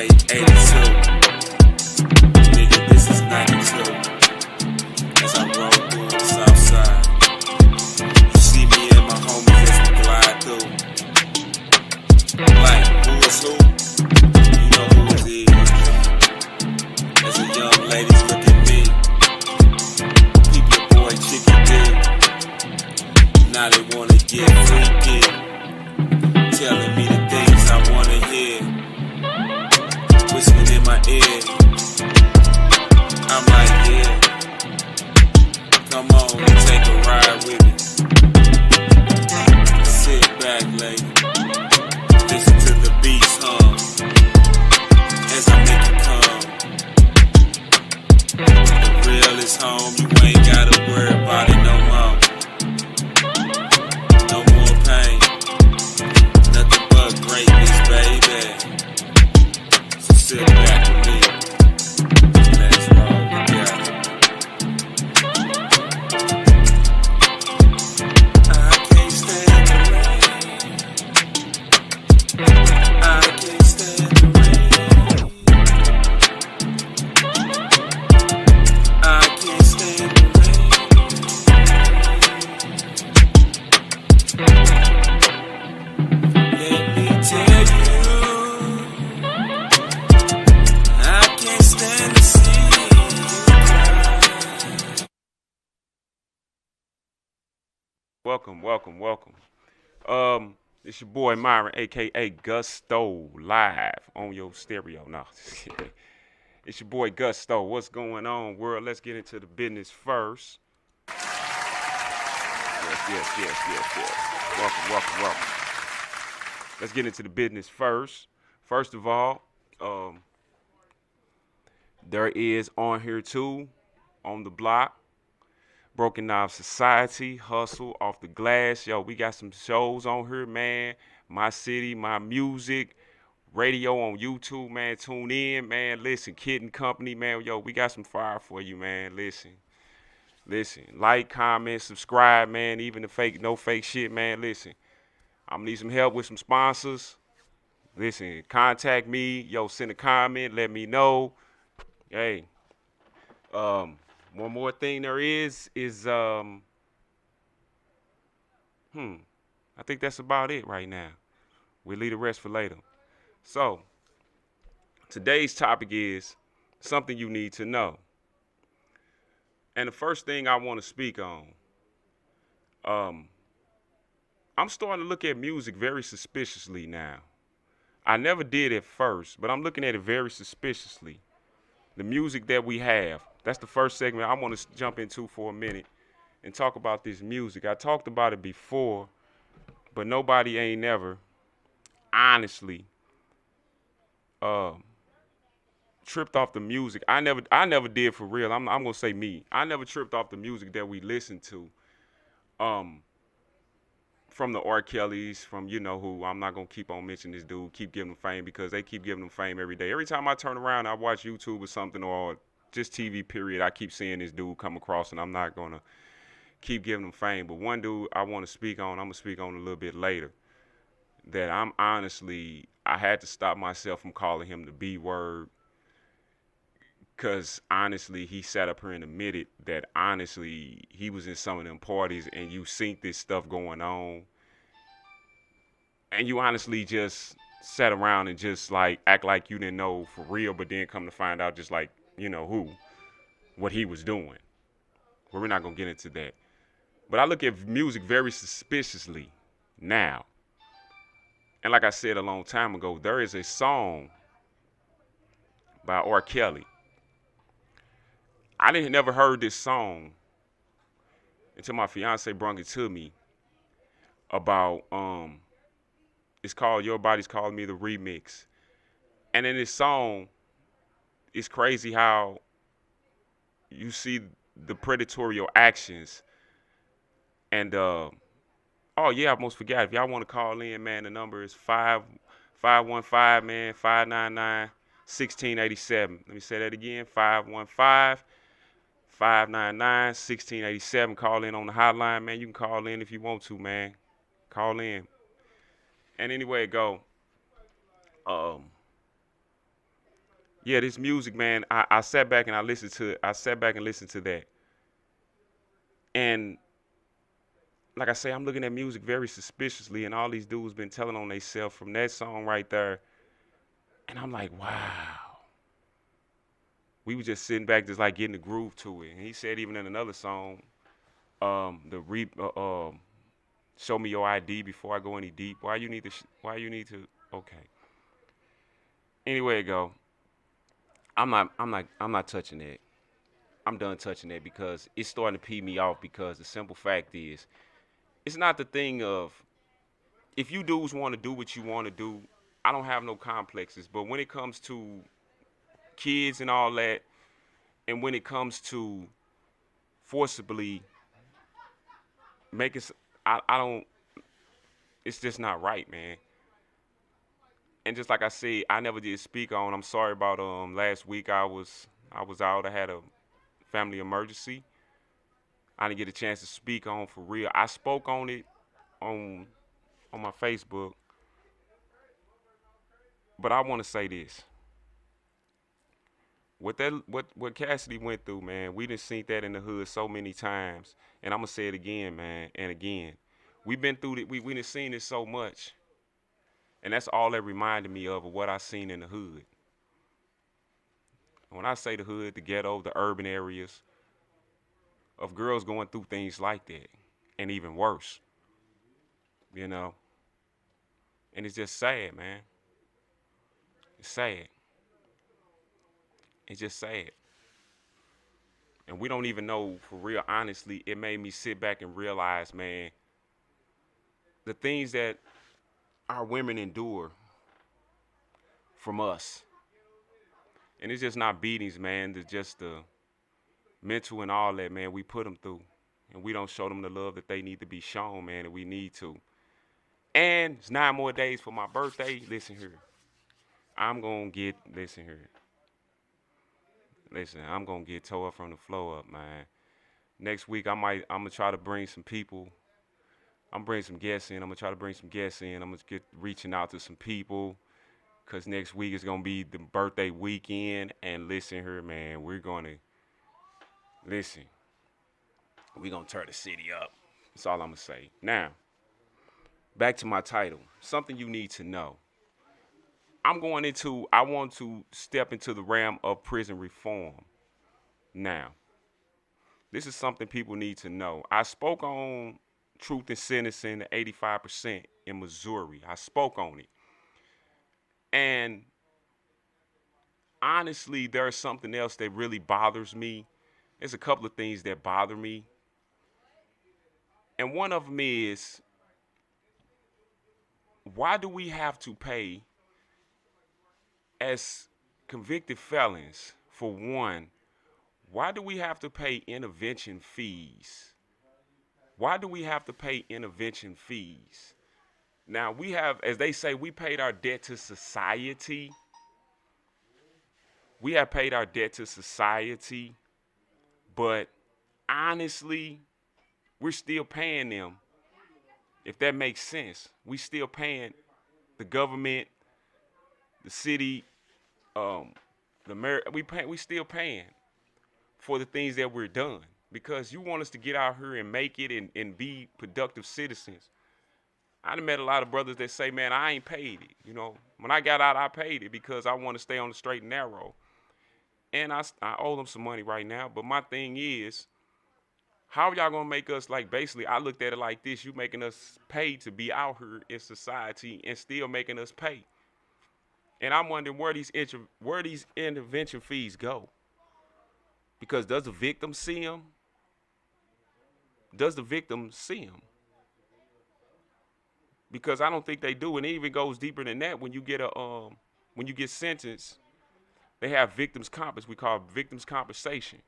late 82. Nigga, this is 92. As I roll through the south side, you see me and my homies as we glide through. Like, who is who? You know who it is. As the young ladies look at me, peep your boy Chicky D. Now they wanna get freaky, telling me the things I wanna hear, whispering in my ear. I'm like, yeah, come on, take a ride with me. Sit back, lady, listen to the beats hum as I make it come. The real is home, you ain't gotta worry about it no more. No more pain, nothing but greatness, baby. So sit back with me, let's roll together. I can't stand the rain, I can't stand the rain, I can't stand the rain. Let me tell you, I can't stand to see you cry. Welcome. It's your boy Myron, aka Gusto, live on your stereo. No, just kidding. It's your boy Gusto. What's going on, world? Let's get into the business first. Yes. Welcome. Let's get into the business first. First of all, there is on here too, on the block, Broken Knob Society, Hustle, Off the Glass. Yo, we got some shows on here, man. My city, my music, radio on YouTube, man. Tune in, man. Listen, Kid and Company, man. Yo, we got some fire for you, man. Listen. Like, comment, subscribe, man. Even the no fake shit, man. Listen, I'm gonna need some help with some sponsors. Listen, contact me. Yo, send a comment. Let me know. Hey, one more thing there is I think that's about it right now. We'll leave the rest for later. So, today's topic is something you need to know. And the first thing I want to speak on, I'm starting to look at music very suspiciously now. I never did at first, but I'm looking at it very suspiciously. The music that we have. That's the first segment I want to jump into for a minute and talk about this music. I talked about it before, but nobody ain't never honestly tripped off the music. I never did for real. I'm gonna say me. I never tripped off the music that we listened to. From the R. Kellys, from you know who. I'm not gonna keep on mentioning this dude, keep giving him fame because they keep giving him fame every day. Every time I turn around, I watch YouTube or something or just TV period, I keep seeing this dude come across and I'm not gonna keep giving him fame. But one dude I wanna speak on, I'm gonna speak on a little bit later. That I had to stop myself from calling him the B word. Cause honestly, he sat up here and admitted that honestly, he was in some of them parties and you seen this stuff going on. And you honestly just sat around and just like act like you didn't know for real, but then come to find out just like, you know what he was doing. But we're not gonna get into that. But I look at music very suspiciously now. And like I said a long time ago, there is a song by R. Kelly. I didn't never heard this song until my fiance brought it to me about it's called Your Body's Calling Me, the remix. And in this song, it's crazy how you see the predatorial actions. And oh yeah, I almost forgot. If y'all want to call in, man, the number is 515 man 599 1687. Let me say that again. 515 599-1687. Call in on the hotline, man. You can call in if you want to, man. Call in. And anyway, go. yeah, this music, man. I sat back and I listened to it. I sat back and listened to that, and like I say, I'm looking at music very suspiciously, and all these dudes been telling on themselves from that song right there, and I'm like, wow. We was just sitting back, just like getting the groove to it. And he said even in another song, show me your ID before I go any deep. Why you need to? Why you need to? Okay. Anyway, go. I'm not touching that. I'm done touching that because it's starting to pee me off. Because the simple fact is, it's not the thing of if you dudes want to do what you want to do. I don't have no complexes. But when it comes to kids and all that, and when it comes to forcibly making, I don't. It's just not right, man. And just like I said, I never did speak on. I'm sorry about last week. I was out. I had a family emergency. I didn't get a chance to speak on for real. I spoke on it on on my Facebook, but I want to say this: what Cassidy went through, man. We done seen that in the hood so many times, and I'm gonna say it again, man, and again. We've been through it. We done seen it so much, and that's all that reminded me of what I seen in the hood. When I say the hood, the ghetto, the urban areas, of girls going through things like that, and even worse, you know. And it's just sad, man. It's sad. It's just sad. And we don't even know, for real, honestly, it made me sit back and realize, man, the things that our women endure from us. And it's just not beatings, man. It's just the mental and all that, man, we put them through. And we don't show them the love that they need to be shown, man, and we need to. And it's 9 more days for my birthday. Listen here. Listen here. Listen, I'm gonna get tore up from the floor up, man. Next week I'm gonna try to bring some people. I'm bring some guests in. I'm gonna try to bring some guests in. I'm gonna get reaching out to some people. Cause next week is gonna be the birthday weekend. And listen here, man, we're gonna listen. We're gonna turn the city up. That's all I'm gonna say. Now, back to my title. Something you need to know. I want to step into the realm of prison reform. Now, this is something people need to know. I spoke on truth and sentencing to 85% in Missouri. I spoke on it. And honestly, there's something else that really bothers me. There's a couple of things that bother me. And one of them is, why do we have to pay as convicted felons, for one, why do we have to pay intervention fees? Why do we have to pay intervention fees? Now, we have, as they say, we paid our debt to society. We have paid our debt to society, but honestly, we're still paying them. If that makes sense, we still paying the government, the city, um, we still paying for the things that we're done, because you want us to get out here and make it and be productive citizens. I done met a lot of brothers that say, man, I ain't paid it. When I got out, I paid it because I want to stay on the straight and narrow. And I owe them some money right now. But my thing is, how are y'all going to make us, like, basically, I looked at it like this. You making us pay to be out here in society and still making us pay. And I'm wondering where these intervention fees go. Because does the victim see them? Does the victim see them? Because I don't think they do, and it even goes deeper than that. When you get sentenced, they have victims comp, as we call victims compensation.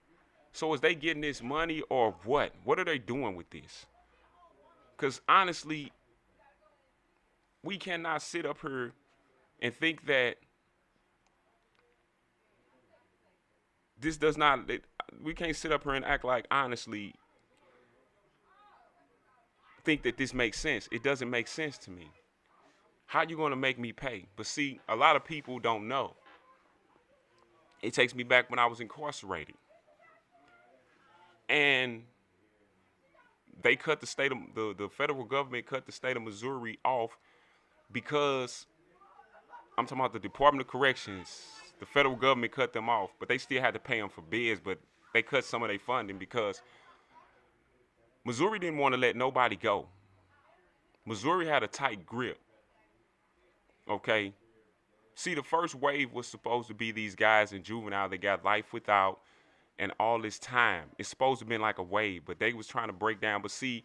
So is they getting this money or what? What are they doing with this? Because honestly, we cannot sit up here and think that this does not. We can't sit up here and act like, honestly, think that this makes sense. It doesn't make sense to me. How you going to make me pay? But see, a lot of people don't know. It takes me back when I was incarcerated, and they cut the state of the federal government cut the state of Missouri off because I'm talking about the Department of Corrections. The federal government cut them off, but they still had to pay them for beds. But they cut some of their funding because Missouri didn't want to let nobody go. Missouri had a tight grip. Okay. See, the first wave was supposed to be these guys in juvenile that got life without and all this time. It's supposed to have been like a wave, but they was trying to break down. But see,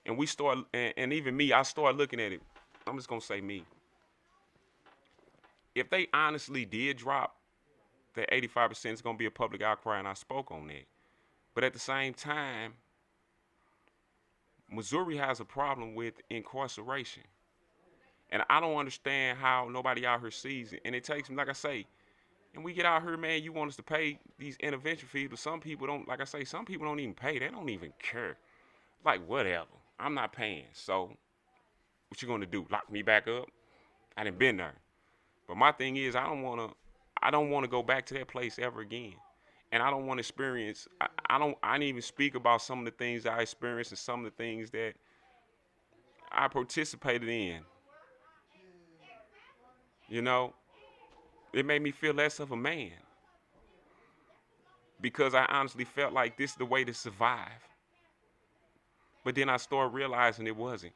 and we start, and even me, I started looking at it. I'm just gonna say me. If they honestly did drop that 85%, it's gonna be a public outcry, and I spoke on that. But at the same time, Missouri has a problem with incarceration. And I don't understand how nobody out here sees it. And it takes me, like I say, and we get out here, man, you want us to pay these intervention fees, but some people don't, like I say, some people don't even pay. They don't even care. Like, whatever. I'm not paying. So what you gonna do? Lock me back up? I done been there. But my thing is I don't wanna go back to that place ever again. And I don't want to experience I didn't even speak about some of the things I experienced and some of the things that I participated in. You know, it made me feel less of a man because I honestly felt like this is the way to survive. But then I started realizing it wasn't.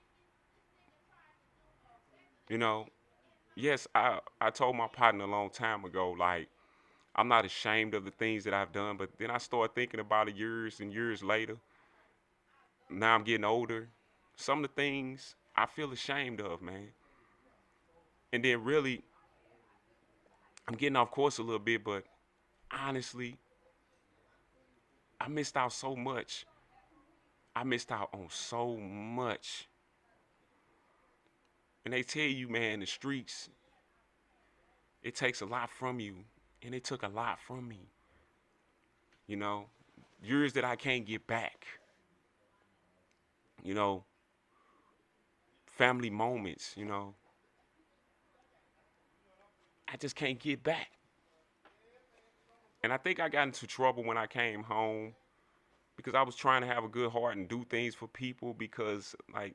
You know, yes, I told my partner a long time ago, like, I'm not ashamed of the things that I've done. But then I started thinking about it years and years later. Now I'm getting older. Some of the things I feel ashamed of, man. And then really, I'm getting off course a little bit, but honestly, I missed out so much. I missed out on so much. And they tell you, man, the streets, it takes a lot from you. And it took a lot from me. You know, years that I can't get back. You know, family moments, you know. I just can't get back. And I think I got into trouble when I came home because I was trying to have a good heart and do things for people because, like,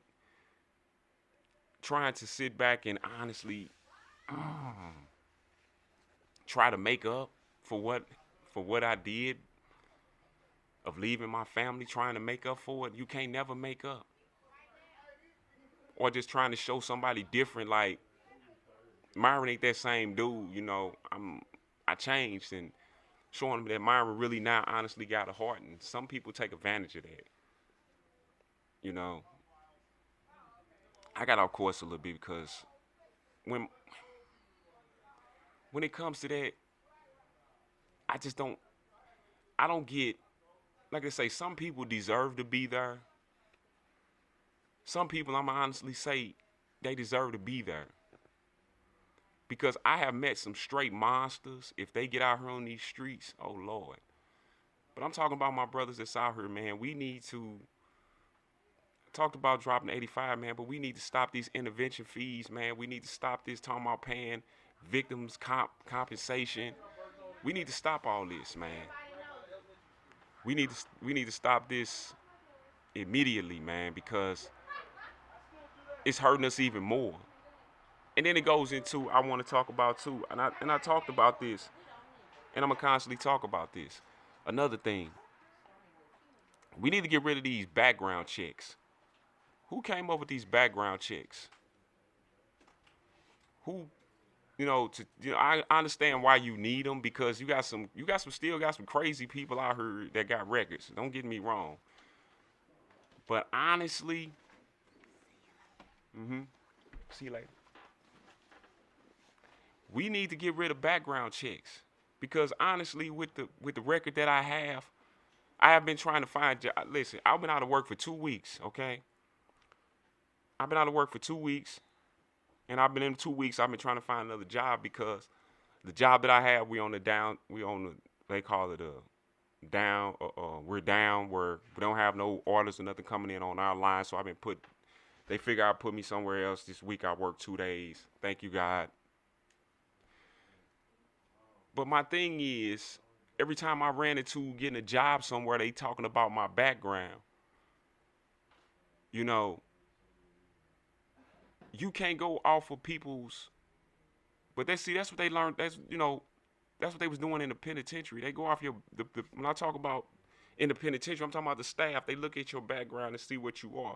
trying to sit back and honestly try to make up for what I did of leaving my family, trying to make up for it. You can't never make up. Or just trying to show somebody different, like, Myron ain't that same dude, you know. I changed and showing them that Myron really now honestly got a heart, and some people take advantage of that. You know, I got off course a little bit because when when it comes to that, I just don't get, like I say, some people deserve to be there. Some people, I'm gonna honestly say, they deserve to be there. Because I have met some straight monsters. If they get out here on these streets, oh Lord. But I'm talking about my brothers that's out here, man. We need to talked about dropping 85, man, but we need to stop these intervention fees, man. We need to stop this talking about paying victims compensation. We need to stop all this, man. We need to stop this immediately, man, because it's hurting us even more. And then it goes into I want to talk about too, and I talked about this, and I'm gonna constantly talk about this. Another thing, we need to get rid of these background checks. Who came up with these background checks? Who, I understand why you need them because still got some crazy people out here that got records. Don't get me wrong. But honestly, see you later. We need to get rid of background checks because honestly, with the record that I have been trying to find. Listen, I've been out of work for 2 weeks. Okay, I've been out of work for 2 weeks, and I've been in 2 weeks. I've been trying to find another job because the job that I have, they call it a down. We're down where we don't have no orders or nothing coming in on our line. So they figure out put me somewhere else. This week I worked 2 days. Thank you, God. But my thing is, every time I ran into getting a job somewhere, they talking about my background. You know, you can't go off of people's. But that's what they learned. That's what they was doing in the penitentiary. They go off when I talk about in the penitentiary, I'm talking about the staff. They look at your background and see what you are.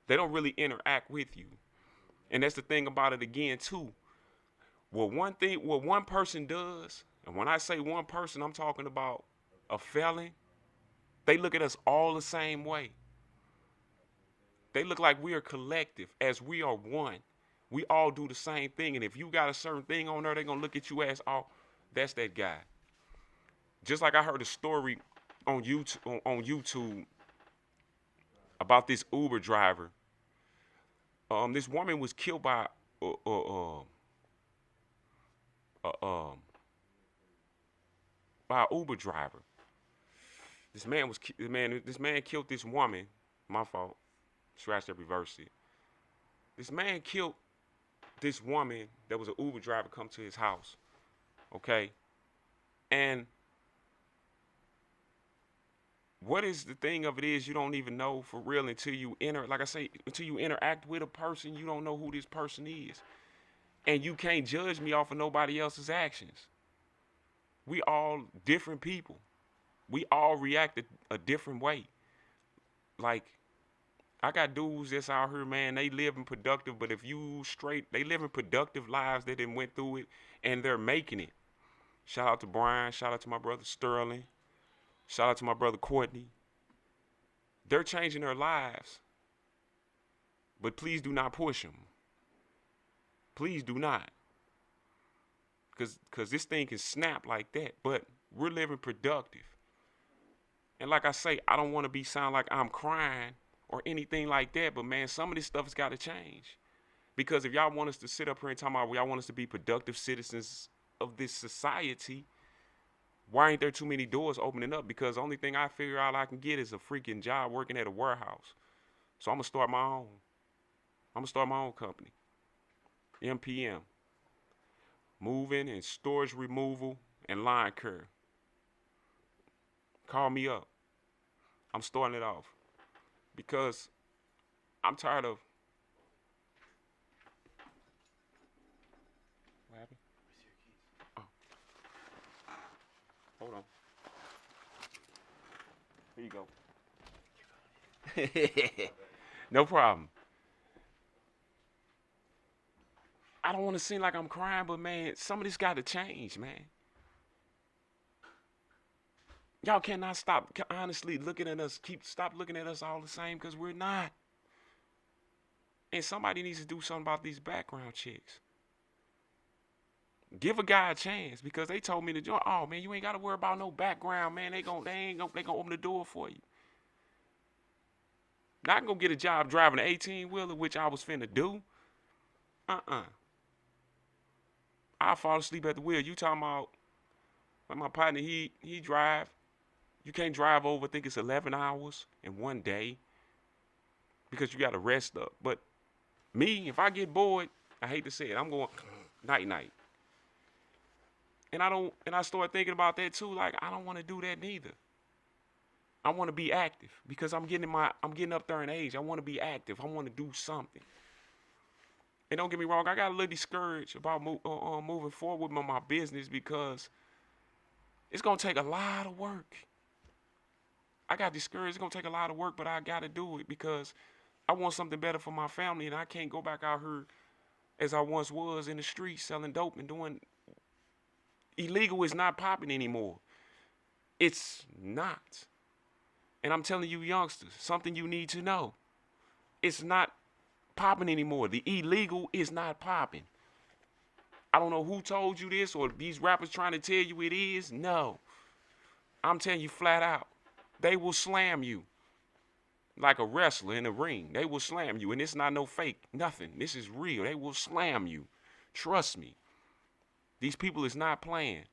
They don't really interact with you. And that's the thing about it again too. What one person does, and when I say one person, I'm talking about a felon. They look at us all the same way. They look like we are collective, as we are one. We all do the same thing, and if you got a certain thing on there, they're gonna look at you as, oh, that's that guy. Just like I heard a story on YouTube about this Uber driver. This woman was killed by by an Uber driver. This man killed this woman. My fault. Scratch that, reverse it. This man killed this woman that was an Uber driver come to his house. Okay? And what is the thing of it is you don't even know for real until you until you interact with a person, you don't know who this person is. And you can't judge me off of nobody else's actions. We all different people. We all react a different way. Like, I got dudes that's out here, man, they living productive, but if you straight, they living productive lives, they done went through it, and they're making it. Shout out to Brian, shout out to my brother Sterling, shout out to my brother Courtney. They're changing their lives, but please do not push them. Please do not. Because this thing can snap like that, but we're living productive. And like I say, I don't want to sound like I'm crying or anything like that, but man, some of this stuff has got to change. Because if y'all want us to sit up here and talk about y'all want us to be productive citizens of this society, why ain't there too many doors opening up? Because the only thing I figure out I can get is a freaking job working at a warehouse. So I'm going to start my own. I'm going to start my own company. MPM. Moving and storage removal and line care. Call me up. I'm starting it off. Because I'm tired of. What happened? Oh. Hold on. Here you go. No problem. I don't want to seem like I'm crying, but man, some of this got to change, man. Y'all cannot stop honestly looking at us, stop looking at us all the same, because we're not. And somebody needs to do something about these background checks. Give a guy a chance, because they told me to join. Oh man, you ain't gotta worry about no background, man. They gonna open the door for you. Not gonna get a job driving an 18-wheeler, which I was finna do. I fall asleep at the wheel. You talking about like my partner, he drive. You can't drive over, I think it's 11 hours in one day because you got to rest up. But me, if I get bored, I hate to say it, I'm going night. And I start thinking about that too. Like, I don't want to do that neither. I want to be active because I'm getting up there in age. I want to be active. I want to do something. And don't get me wrong, I got a little discouraged about moving forward with my business because it's going to take a lot of work. I got discouraged. It's going to take a lot of work, but I got to do it because I want something better for my family, and I can't go back out here as I once was in the streets selling dope and doing illegal. Is not popping anymore. It's not. And I'm telling you youngsters, something you need to know. It's not popping anymore. The illegal is not popping. I don't know who told you this or these rappers trying to tell you it is. No. I'm telling you flat out. They will slam you like a wrestler in the ring. They will slam you. And it's not no fake, nothing. This is real. They will slam you. Trust me. These people is not playing.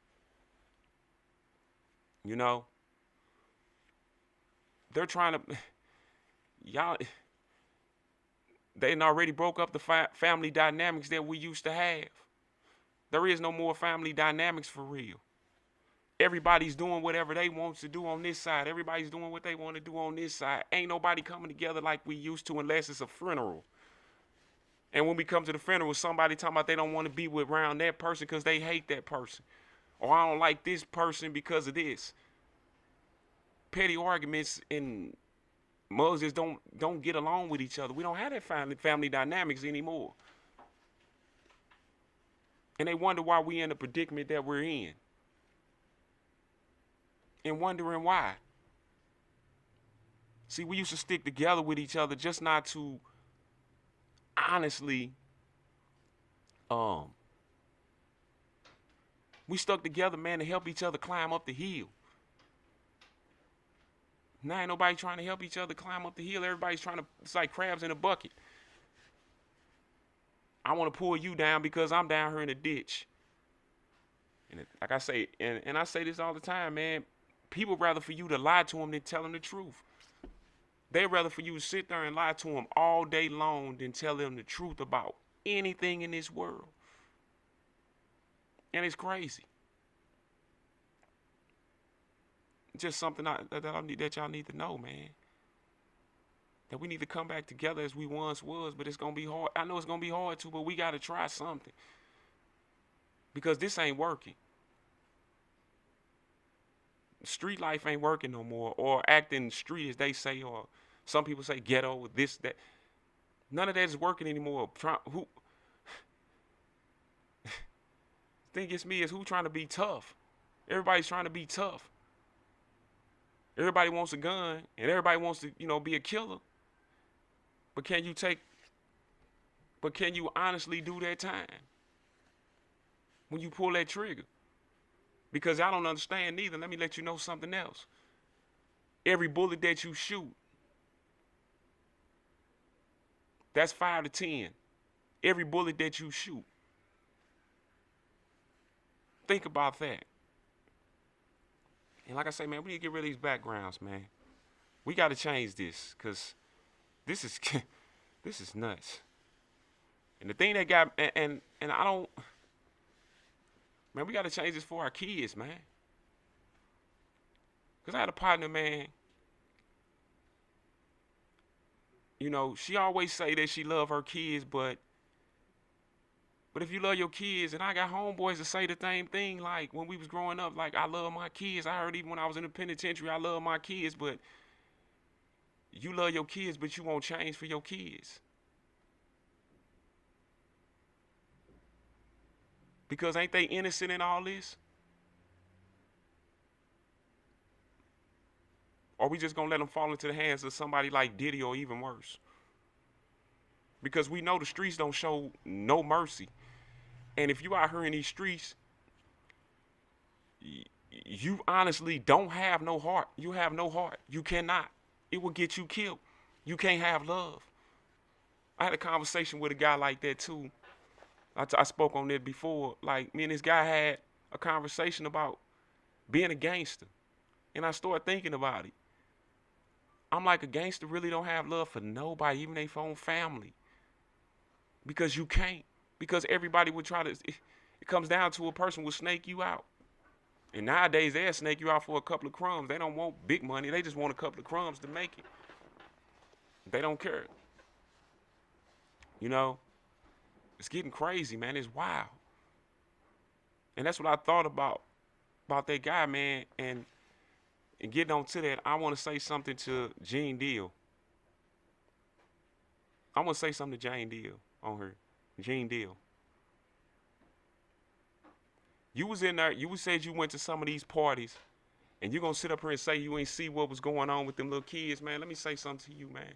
You know? They're trying to... Y'all... They already broke up the family dynamics that we used to have. There is no more family dynamics for real. Everybody's doing whatever they want to do on this side. Everybody's doing what they want to do on this side. Ain't nobody coming together like we used to unless it's a funeral. And when we come to the funeral, somebody talking about they don't want to be around that person because they hate that person. Or I don't like this person because of this. Petty arguments and mugs just don't get along with each other. We don't have that family dynamics anymore. And they wonder why we in the predicament that we're in. And wondering why. See, we used to stick together with each other just not to honestly, we stuck together, man, to help each other climb up the hill. Now ain't nobody trying to help each other climb up the hill. Everybody's trying to, it's like crabs in a bucket. I want to pull you down because I'm down here in a ditch. And like I say, and I say this all the time, man, people rather for you to lie to them than tell them the truth. They'd rather for you to sit there and lie to them all day long than tell them the truth about anything in this world. And it's crazy. Just something that y'all need to know, man. That we need to come back together as we once was, but it's going to be hard. I know it's going to be hard too, but we got to try something. Because this ain't working. Street life ain't working no more, or acting street as they say, or some people say ghetto, this, that. None of that is working anymore. Thing gets me is who trying to be tough. Everybody's trying to be tough. Everybody wants a gun, and everybody wants to, be a killer. But can you honestly do that time? When you pull that trigger? Because I don't understand neither. Let me let you know something else. Every bullet that you shoot, that's 5 to 10. Every bullet that you shoot. Think about that. And like I say, man, we need to get rid of these backgrounds, man. We got to change this because this is nuts. And the thing that got, and I don't, man, we got to change this for our kids, man. Because I had a partner, man, she always say that she love her kids, but if you love your kids, and I got homeboys that say the same thing, like when we was growing up, like I love my kids. I heard even when I was in the penitentiary, I love my kids, but you love your kids, but you won't change for your kids. Because ain't they innocent in all this? Or we just gonna let them fall into the hands of somebody like Diddy or even worse? Because we know the streets don't show no mercy. And if you out here in these streets, you honestly don't have no heart. You have no heart. You cannot. It will get you killed. You can't have love. I had a conversation with a guy like that too. I spoke on it before. Like, me and this guy had a conversation about being a gangster. And I started thinking about it. I'm like, a gangster really don't have love for nobody, even their own family. Because you can't. Because everybody would try to, it comes down to a person will snake you out. And nowadays, they'll snake you out for a couple of crumbs. They don't want big money. They just want a couple of crumbs to make it. They don't care. It's getting crazy, man. It's wild. And that's what I thought about that guy, man. And getting on to that, I want to say something to Gene Deal. I want to say something to Jane Deal on her. Gene Deal. You was in there, you said you went to some of these parties, and you're going to sit up here and say you ain't see what was going on with them little kids, man. Let me say something to you, man.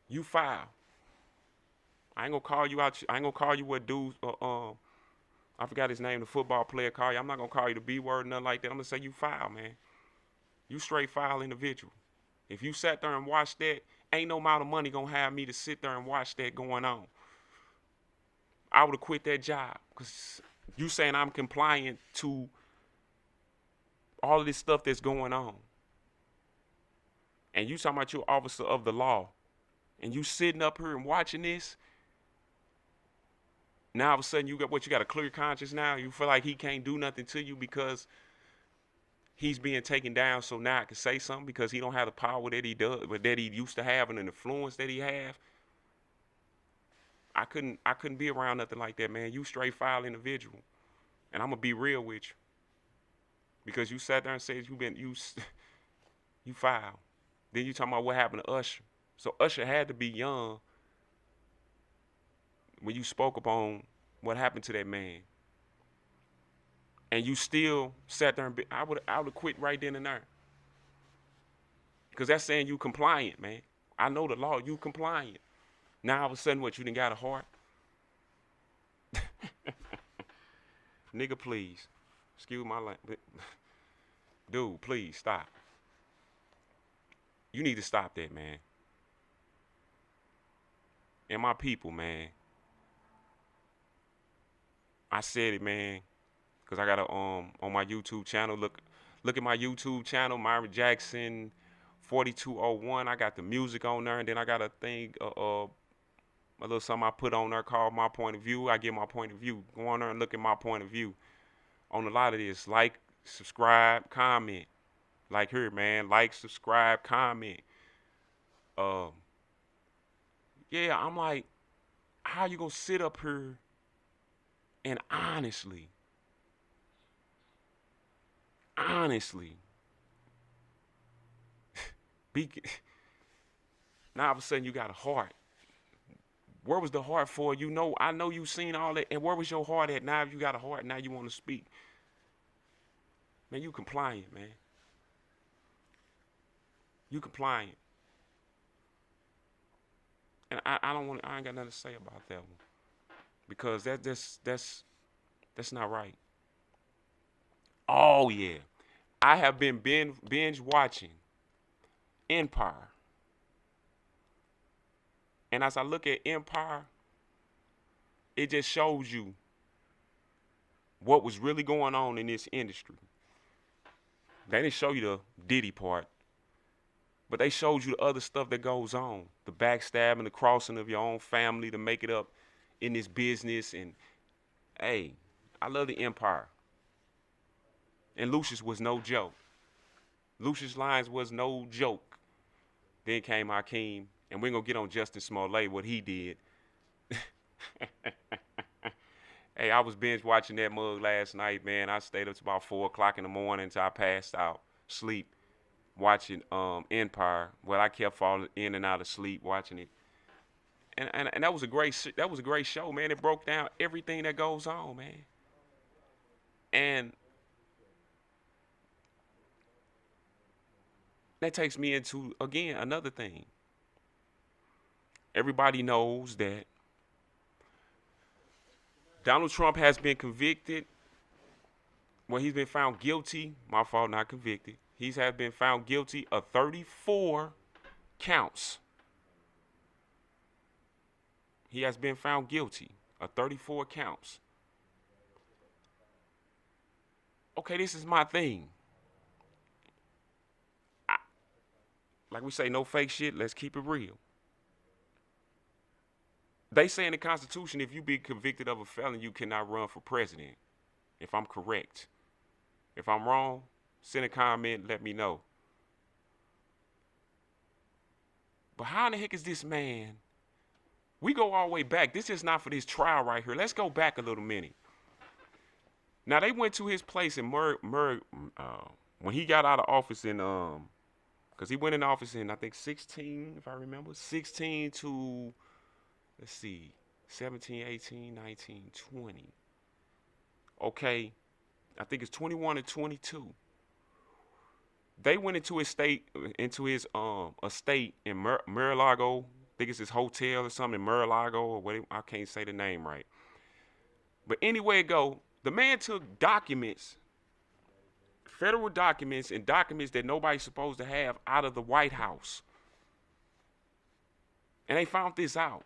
You foul. I ain't going to call you out. I ain't going to call you what dudes, I forgot his name, the football player call you. I'm not going to call you the B word or nothing like that. I'm going to say you foul, man. You straight foul individual. If you sat there and watched that, ain't no amount of money going to have me to sit there and watch that going on. I would have quit that job because you saying I'm compliant to all of this stuff that's going on. And you talking about you're officer of the law. And you sitting up here and watching this. Now all of a sudden you got a clear conscience now. You feel like he can't do nothing to you because he's being taken down. So now I can say something because he don't have the power that he does, but that he used to have and an influence that he have. I couldn't be around nothing like that, man. You straight foul individual, and I'm gonna be real with you because you sat there and said you foul. Then you talking about what happened to Usher. So Usher had to be young when you spoke upon what happened to that man, and you still sat there and I would have quit right then and there because that's saying you compliant, man. I know the law. You compliant. Now all of a sudden, what, you done got a heart? Nigga, please. Excuse my language. Dude, please stop. You need to stop that, man. And my people, man. I said it, man, because I got a on my YouTube channel. Look at my YouTube channel, Myron Jackson 4201. I got the music on there, and then I got a thing, a little something I put on there called My Point of View. I give my point of view. Go on there and look at my point of view on a lot of this. Like, subscribe, comment. Like here, man. Like, subscribe, comment. Yeah, I'm like, how you gonna sit up here and honestly, be now all of a sudden you got a heart. Where was the heart for? You know, I know you seen all that. And where was your heart at? Now you got a heart. Now you want to speak. Man, you compliant, man. You compliant. And I ain't got nothing to say about that one. Because that's not right. Oh yeah. I have been binge watching Empire. And as I look at Empire, it just shows you what was really going on in this industry. They didn't show you the Diddy part, but they showed you the other stuff that goes on. The backstabbing, the crossing of your own family to make it up in this business. And, hey, I love the Empire. And Lucius was no joke. Lucius Lyons was no joke. Then came Hakeem, and we're going to get on Justin Smollett, what he did. Hey, I was binge watching that mug last night, man. I stayed up to about 4 o'clock in the morning until I passed out, sleep, watching Empire. Well, I kept falling in and out of sleep watching it. And that was a great show, man. It broke down everything that goes on, man. And that takes me into, again, another thing. Everybody knows that Donald Trump has been convicted. Well, he's been found guilty. My fault, not convicted. He has been found guilty of 34 counts. He has been found guilty of 34 counts. Okay, this is my thing. Like we say, no fake shit. Let's keep it real. They say in the Constitution, if you be convicted of a felony, you cannot run for president. If I'm correct. If I'm wrong, send a comment, let me know. But how in the heck is this man? We go all the way back. This is not for this trial right here. Let's go back a little minute. Now, they went to his place in when he got out of office in, because he went in office in, I think, 16, if I remember, 16 to, let's see, 17, 18, 19, 20. Okay, I think it's 21 and 22. They went into his estate in Mar-a-Lago. I think it's his hotel or something in Mar-a-Lago or whatever. I can't say the name right. But anyway it go, the man took documents, federal documents, and documents that nobody's supposed to have out of the White House. And they found this out.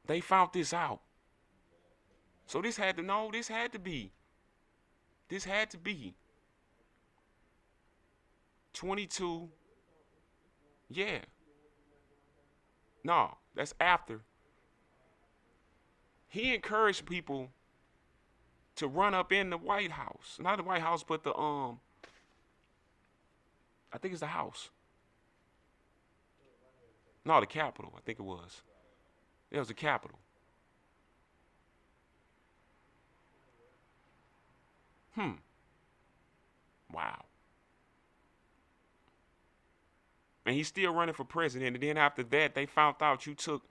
They found this out. So this had to be 22. Yeah. No, that's after. He encouraged people to run up in the White House. Not the White House, but the I think it's the House. No, the Capitol. I think it was. It was the Capitol. Wow. And he's still running for president. And then after that, they found out you took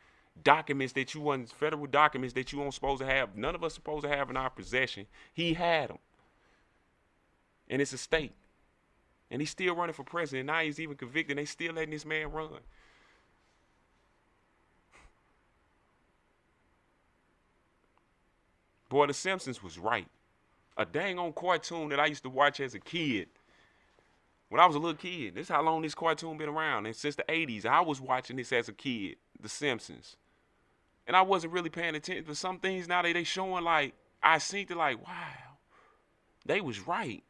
documents that you wasn't, federal documents that you weren't supposed to have. None of us supposed to have in our possession. He had them. And it's a state. And he's still running for president. Now he's even convicted. They still letting this man run. Boy, The Simpsons was right. A dang on cartoon that I used to watch as a kid. When I was a little kid. This is how long this cartoon been around. And since the 80s, I was watching this as a kid. The Simpsons. And I wasn't really paying attention. But some things now they showing like, I seen it like, wow. They was right.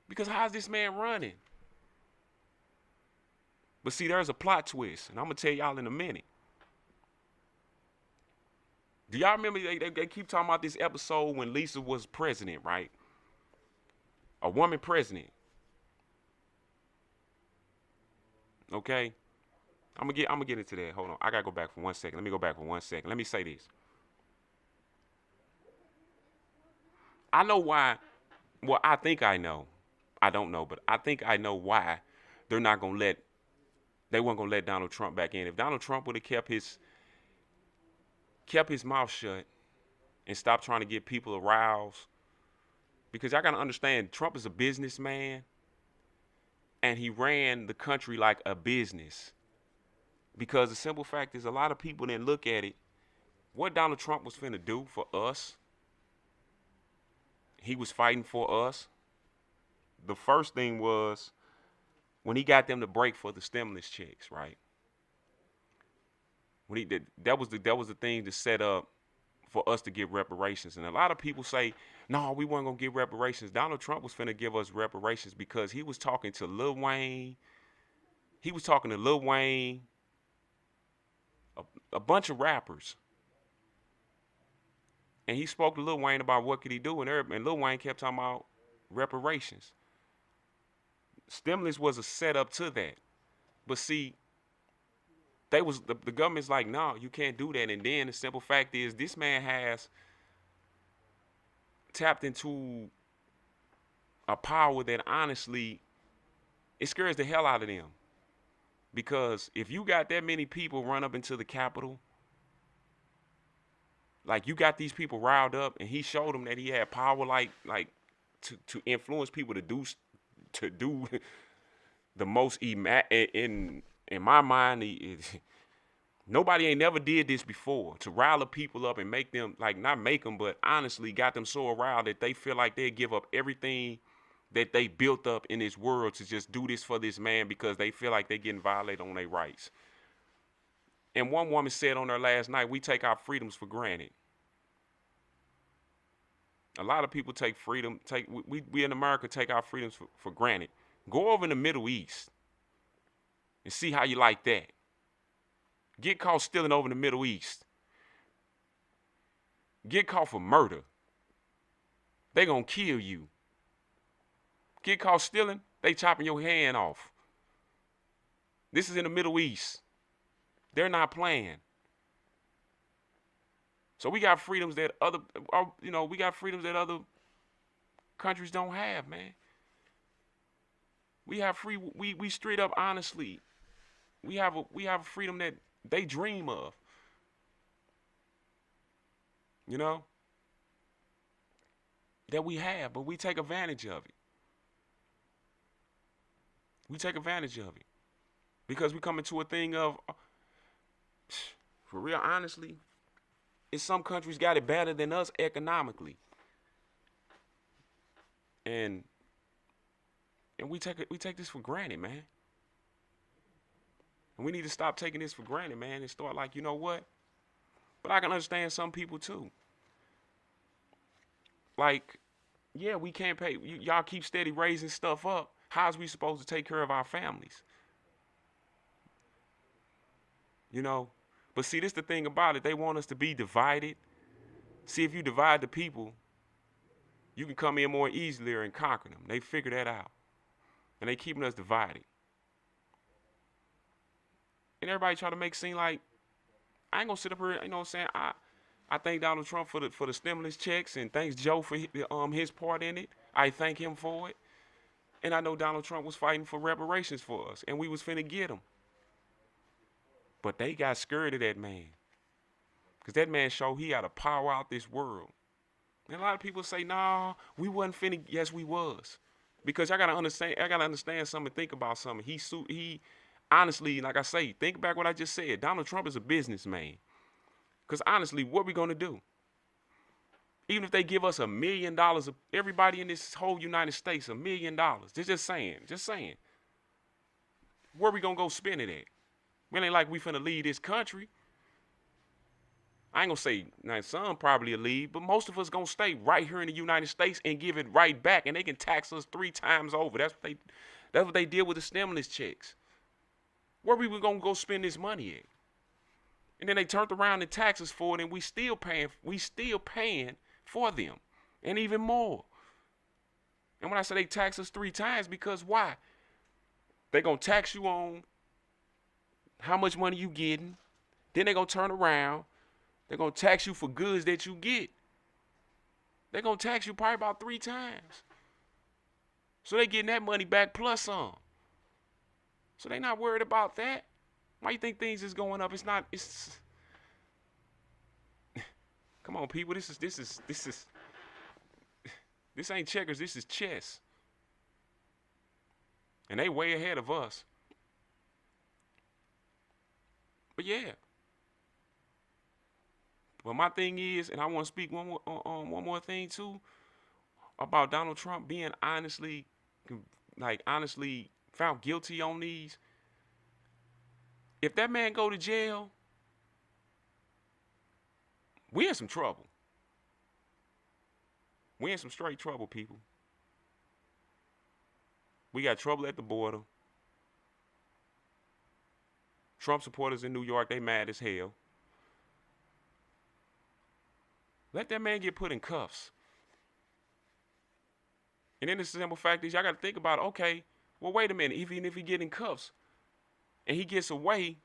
Because how's this man running? But see, there's a plot twist. And I'm going to tell y'all in a minute. Do y'all remember they keep talking about this episode when Lisa was president, right? A woman president. Okay? I'm gonna get into that. Hold on. I gotta go back for 1 second. Let me go back for 1 second. Let me say this. I know why. Well, I think I know. I don't know, but I think I know why they weren't gonna let Donald Trump back in. If Donald Trump would have kept his mouth shut and stopped trying to get people aroused, because y'all gotta understand, Trump is a businessman and he ran the country like a business. Because the simple fact is, a lot of people didn't look at it. What Donald Trump was finna do for us, he was fighting for us. The first thing was when he got them to break for the stimulus checks, right? When he did, that was the thing to set up for us to get reparations. And a lot of people say, no, we weren't gonna get reparations. Donald Trump was finna give us reparations because he was talking to Lil Wayne. He was talking to Lil Wayne, a bunch of rappers. And he spoke to Lil Wayne about what could he do, and Lil Wayne kept talking about reparations. Stimulus was a setup to that. But see, the government's like, no, you can't do that. And then the simple fact is, this man has tapped into a power that honestly, it scares the hell out of them. Because if you got that many people run up into the Capitol, like you got these people riled up, and he showed them that he had power, like to influence people to do the most in my mind. Nobody ain't never did this before, to rile the people up and make them, like, not make them, but honestly got them so aroused that they feel like they give up everything that they built up in this world to just do this for this man, because they feel like they're getting violated on their rights. And one woman said on her last night, we take our freedoms for granted. A lot of people take freedom, we in America take our freedoms for granted. Go over in the Middle East and see how you like that. Get caught stealing over in the Middle East. Get caught for murder. They gonna kill you. Get caught stealing, they chopping your hand off. This is in the Middle East. They're not playing. So we got freedoms that other countries don't have, man. We have we straight up honestly, we have a freedom that they dream of. You know? That we have, but we take advantage of it. We take advantage of it. Because we come into a thing of, for real, honestly, it's some countries got it better than us economically. And we take this for granted, man. And we need to stop taking this for granted, man, and start like, you know what? But I can understand some people too. Like, yeah, we can't pay. Y'all keep steady raising stuff up. How's we supposed to take care of our families? You know, But see, this the thing about it. They want us to be divided. See, if you divide the people, you can come in more easily and conquer them. They figure that out. And they keeping us divided. And everybody try to make it seem like, I ain't gonna sit up here, you know what I'm saying? I thank Donald Trump for the stimulus checks, and thanks Joe for his part in it. I thank him for it. And I know Donald Trump was fighting for reparations for us, and we was finna get him. But they got scared of that man. Because that man showed he had a power out this world. And a lot of people say, nah, we wasn't finna. Yes, we was. Because I gotta understand something, think about something. He honestly, like I say, think back what I just said. Donald Trump is a businessman. Because honestly, what we gonna do? Even if they give us $1 million, everybody in this whole United States, $1 million. They're just saying. Where we gonna go spend it at? It ain't like we finna leave this country. I ain't gonna say, now some probably will leave, but most of us gonna stay right here in the United States and give it right back, and they can tax us 3 times over. That's what they did with the stimulus checks. Where we gonna go spend this money at? And then they turned around and taxed us for it, and we still paying for them, and even more. And when I say they tax us 3 times, because why? They gonna tax you on how much money you getting, then they gonna turn around, they're gonna tax you for goods that you get. They're gonna tax you probably about 3 times. So they getting that money back plus some. So they not worried about that. Why you think things is going up? It's come on, people. This ain't checkers, this is chess. And they way ahead of us. But yeah. But my thing is, and I want to speak one more thing too, about Donald Trump being honestly found guilty on these. If that man go to jail, we in some trouble. We in some straight trouble, people. We got trouble at the border. Trump supporters in New York, they mad as hell. Let that man get put in cuffs. And then the simple fact is, y'all got to think about, okay, well, wait a minute. Even if he get in cuffs and he gets away,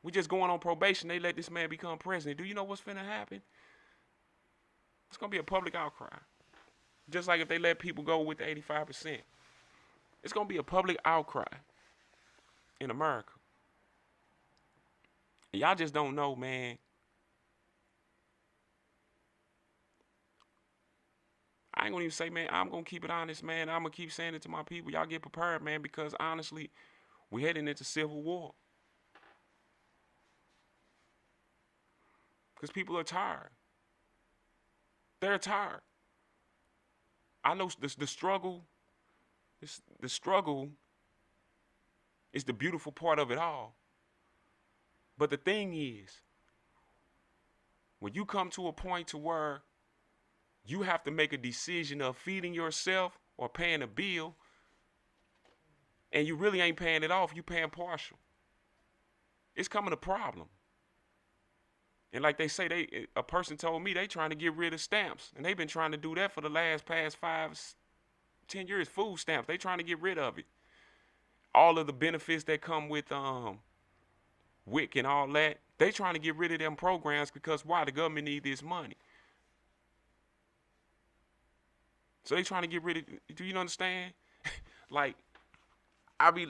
we just going on probation. They let this man become president. Do you know what's finna happen? It's going to be a public outcry. Just like if they let people go with the 85%. It's going to be a public outcry in America. And y'all just don't know, man. I ain't gonna even say, man, I'm gonna keep it honest, man. I'm gonna keep saying it to my people. Y'all get prepared, man, because honestly, we're heading into civil war. Because people are tired. They're tired. I know the struggle. The struggle is the beautiful part of it all. But the thing is, when you come to a point to where you have to make a decision of feeding yourself or paying a bill, and you really ain't paying it off, you paying partial, it's coming a problem. And like they say, a person told me they trying to get rid of stamps, and they've been trying to do that for the past 5-10 years. Food stamps, they trying to get rid of it. All of the benefits that come with WIC and all that, they trying to get rid of them programs because why? The government need this money. So they trying to get rid of. Do you understand? Like I be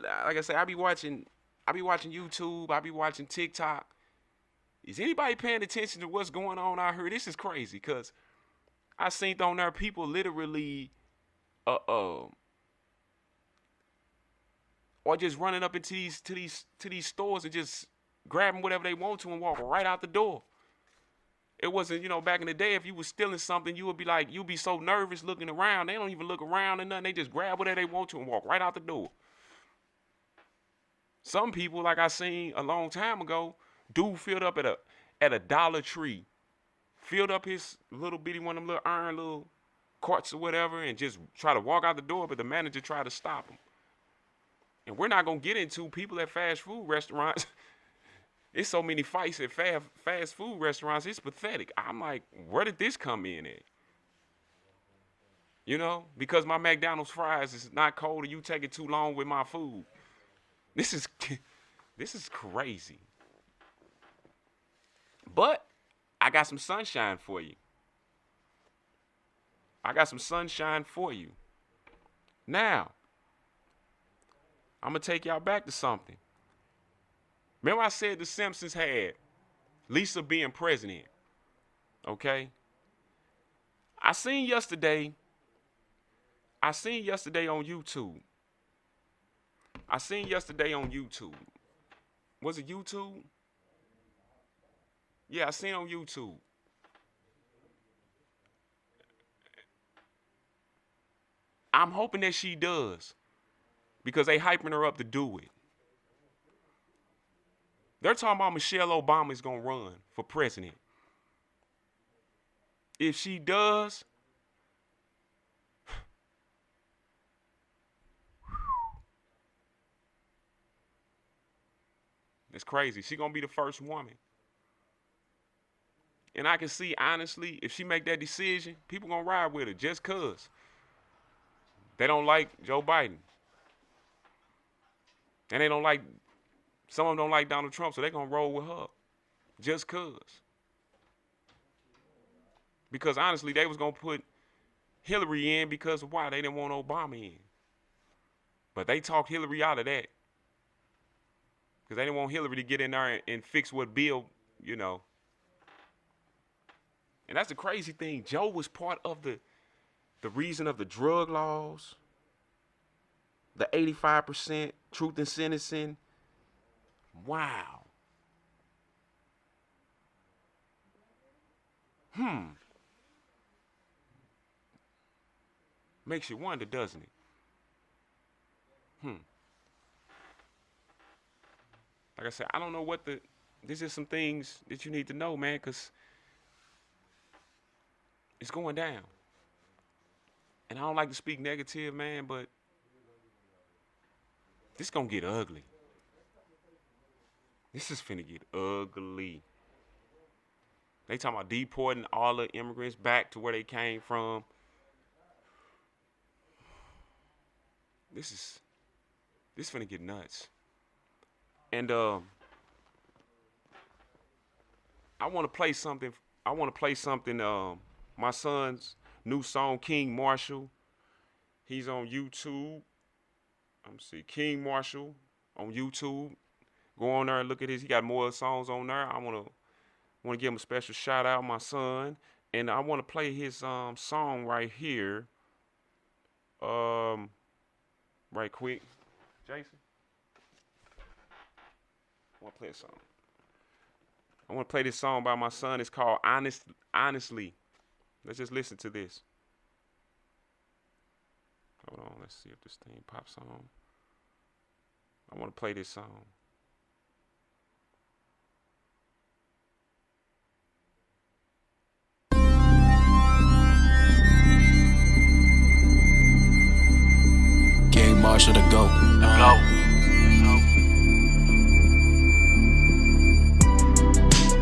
watching YouTube. I be watching TikTok. Is anybody paying attention to what's going on out here? This is crazy because I seen on there people literally, or just running up into these stores and just grabbing whatever they want to and walk right out the door. It wasn't, back in the day, if you was stealing something, you would be like, you'd be so nervous looking around. They don't even look around and nothing. They just grab whatever they want to and walk right out the door. Some people, like I seen a long time ago, dude filled up at a Dollar Tree, filled up his little bitty one of them little iron little carts or whatever, and just try to walk out the door, but the manager tried to stop him. And we're not gonna get into people at fast food restaurants. It's so many fights at fast food restaurants. It's pathetic. I'm like, where did this come in at? You know, because my McDonald's fries is not cold and you take it too long with my food. This is crazy. But I got some sunshine for you. Now, I'm going to take y'all back to something. Remember I said the Simpsons had Lisa being president, okay? I seen yesterday on YouTube. Was it YouTube? Yeah, I seen on YouTube. I'm hoping that she does, because they hyping her up to do it. They're talking about Michelle Obama is going to run for president. If she does, it's crazy. She's going to be the first woman. And I can see, honestly, if she make that decision, people going to ride with her just because they don't like Joe Biden. And they don't like, some of them don't like Donald Trump, so they're going to roll with her just because. Because honestly, they was going to put Hillary in because of why? They didn't want Obama in. But they talked Hillary out of that. Because they didn't want Hillary to get in there and fix what Bill, you know. And that's the crazy thing. Joe was part of the reason of the drug laws, the 85% truth in sentencing. Wow. Makes you wonder, doesn't it? Like I said, I don't know what this is some things that you need to know, man, because it's going down. And I don't like to speak negative, man, but this gonna get ugly. This is finna get ugly. They talking about deporting all the immigrants back to where they came from. This finna get nuts. And I want to play something. My son's new song, King Marshall. He's on YouTube. Let me see, King Marshall on YouTube. Go on there and look at his. He got more songs on there. I want to give him a special shout out, my son, and I want to play his song right here. Right quick, Jason. I want to play a song. I want to play this song by my son. It's called Honestly. Let's just listen to this. Hold on. Let's see if this thing pops on. I want to play this song. King Marshall to go.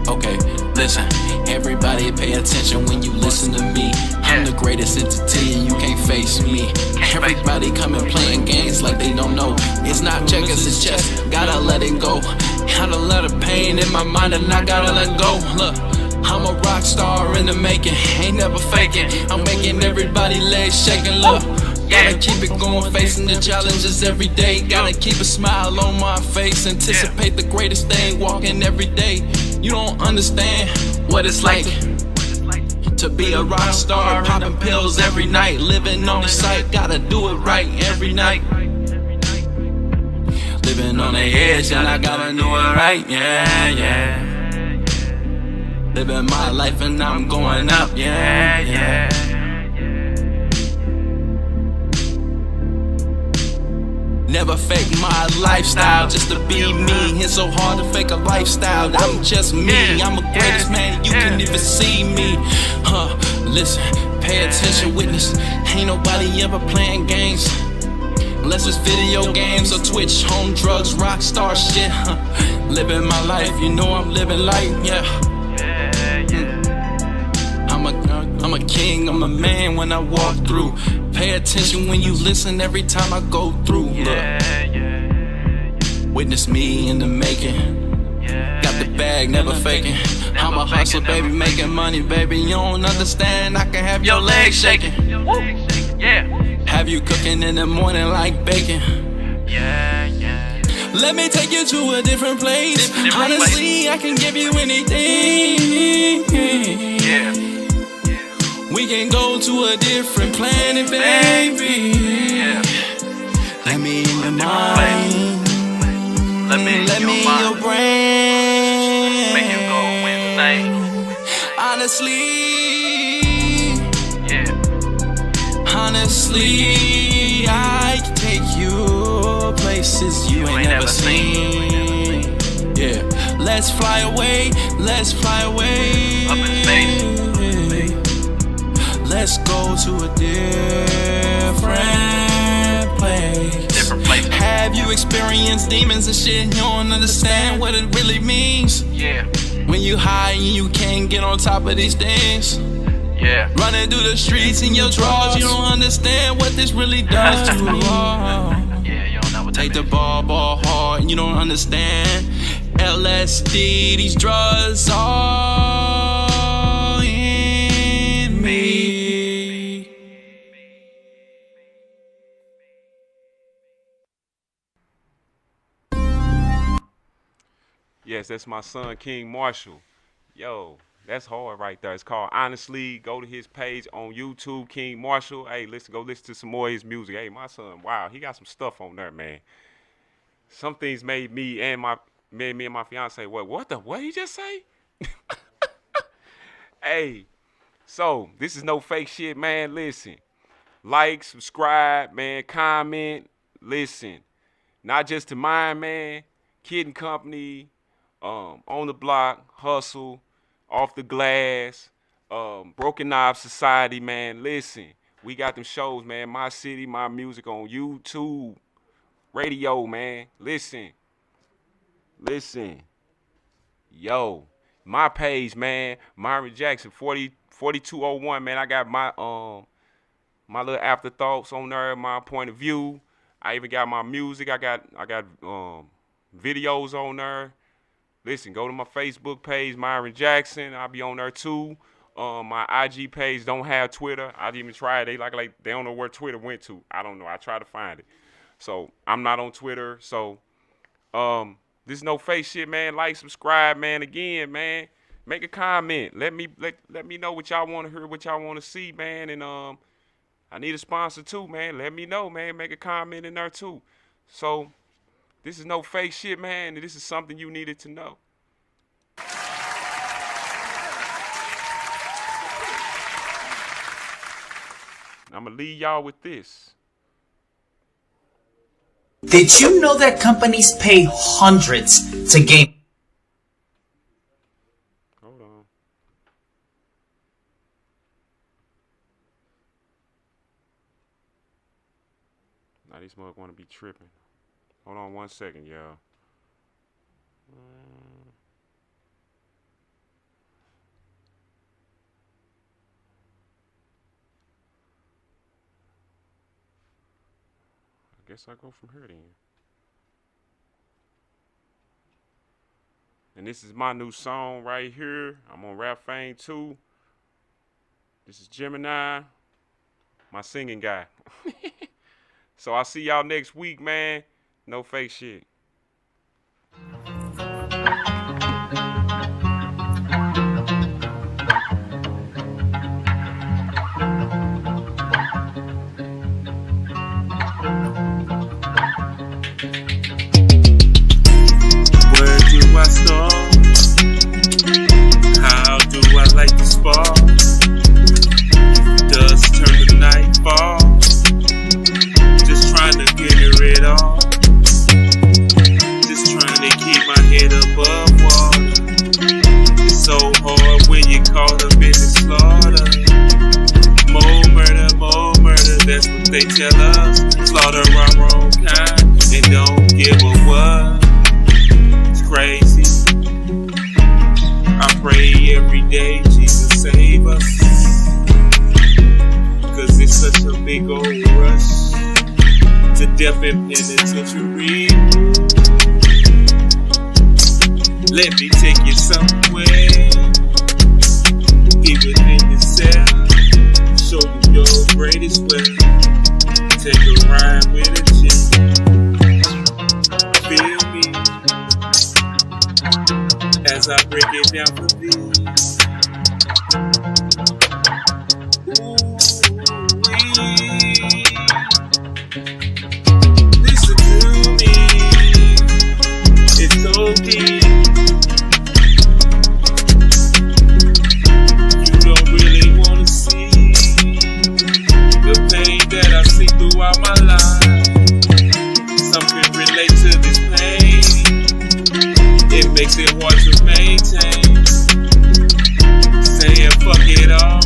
Okay, listen, everybody pay attention when you listen to me. I'm the greatest entity and you can't face me. Everybody coming playing games like they don't know. It's not checkers, it's chess, gotta let it go. Had a lot of pain in my mind and I gotta let go. Look, I'm a rock star in the making, ain't never faking. I'm making everybody legs shaking, look. Gotta keep it going, facing the challenges every day. Gotta keep a smile on my face, anticipate the greatest thing, walking every day. You don't understand what it's like to be a rock star, popping pills every night, living on the site, gotta do it right every night. Living on the edge and I gotta do it right, yeah. Living my life and I'm going up, yeah. Never fake my lifestyle just to be me. It's so hard to fake a lifestyle. I'm just me. I'm the greatest man. You can even see me. Listen, pay attention, witness. Ain't nobody ever playing games. Unless it's video games or Twitch, home drugs, rock star shit. Living my life, you know I'm living life, yeah. I'm a king, I'm a man when I walk through. Pay attention when you listen every time I go through. Look. Witness me in the making. Got the bag, never faking. I'm a hustler, baby, making money, baby. You don't understand, I can have your legs shaking. Have you cooking in the morning like bacon. Let me take you to a different place. Honestly, I can give you anything. We can go to a different planet, baby. Let me in your mind. Let me in your brain. Make you go insane. Honestly, I can take you places you ain't never seen. Yeah, let's fly away. Up in space. Let's go to a different place. Have you experienced demons and shit? You don't understand what it really means. When you high and you can't get on top of these things. Running through the streets in your drawers, you don't understand what this really does to you. Take the ball hard and you don't understand. LSD, these drugs are in me. Yes, that's my son, King Marshall. Yo, that's hard right there. It's called Honestly. Go to his page on YouTube, King Marshall. Hey, go listen to some more of his music. Hey, my son, wow, he got some stuff on there, man. Some things made me and my fiance, what he just say? Hey, so this is no fake shit, man. Listen, like, subscribe, man, comment, listen. Not just to mine, man. Kid and Company, On the Block, Hustle, Off the Glass, Broken Knob Society, man. Listen, we got them shows, man. My City, My Music on YouTube, radio, man. Listen. Yo, my page, man. Myron Jackson, 4201, man. I got my my little afterthoughts on there, my point of view. I even got my music. I got videos on there. Listen, go to my Facebook page, Myron Jackson. I'll be on there too. My IG page don't have Twitter. I didn't even try it. They they don't know where Twitter went to. I don't know. I tried to find it. So I'm not on Twitter. So this is no fake shit, man. Like, subscribe, man. Again, man. Make a comment. Let me know what y'all want to hear, what y'all want to see, man. And I need a sponsor too, man. Let me know, man. Make a comment in there too. So this is no fake shit, man. This is something you needed to know. I'm going to leave y'all with this. Did you know that companies pay hundreds to game? Hold on. Now these motherfuckers want to be tripping. Hold on 1 second, y'all. I guess I go from here then. And this is my new song right here. I'm on Rap Fame 2. This is Gemini, my singing guy. So I'll see y'all next week, man. No fake shit. Where do I start? How do I like to spark? Dusk turn to nightfall. Just trying to figure it all. they tell us, slaughter our own kind and don't give a what. It's crazy. I pray every day, Jesus save us, 'cause it's such a big old rush to death and penitentiary. Let me take you somewhere, deep within yourself, show you your greatest wealth. Take a ride with a G. Feel me as I break it down for thee. Listen to me, it's so deep. You don't really wanna see the pain that I see throughout my life. Some can relate to this pain. It makes it hard to maintain. Saying fuck it all.